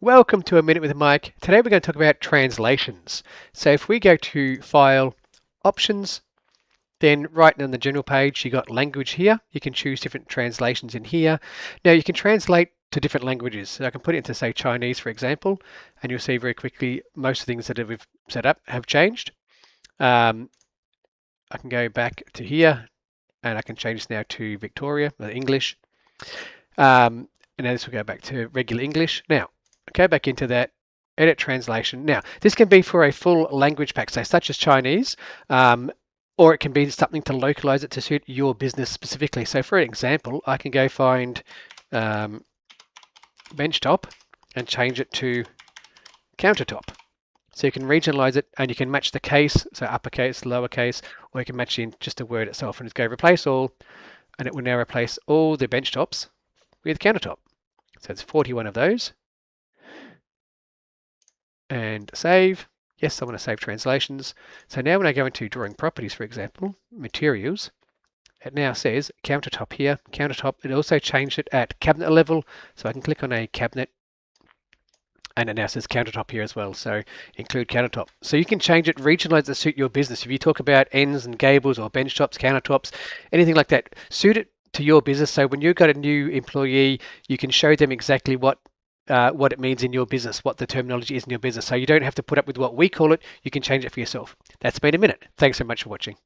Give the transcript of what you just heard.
Welcome to A Minute with Mike. Today we're going to talk about translations. So if we go to File, Options, then right on the general page you got language here. You can choose different translations in here. Now you can translate to different languages. So I can put it into say Chinese for example, and you'll see very quickly most things that we've set up have changed. I can go back to here and I can change this now to Victoria, English. And now this will go back to regular English. Now, go back into that, edit translation. Now, this can be for a full language pack, so such as Chinese, or it can be something to localize it to suit your business specifically. So for an example, I can go find benchtop and change it to countertop. So you can regionalize it and you can match the case, so uppercase, lowercase, or you can match in just the word itself and just go replace all, and it will now replace all the benchtops with countertop. So it's 41 of those. And save. Yes, I want to save translations. So now when I go into drawing properties, for example, materials, it now says countertop here, countertop. It also changed it at cabinet level. So I can click on a cabinet and it now says countertop here as well. So include countertop. So you can change it, regionalize it to suit your business. If you talk about ends and gables or bench tops, countertops, anything like that, suit it to your business. So when you've got a new employee, you can show them exactly what it means in your business, what the terminology is in your business. So you don't have to put up with what we call it. You can change it for yourself. That's been a minute. Thanks so much for watching.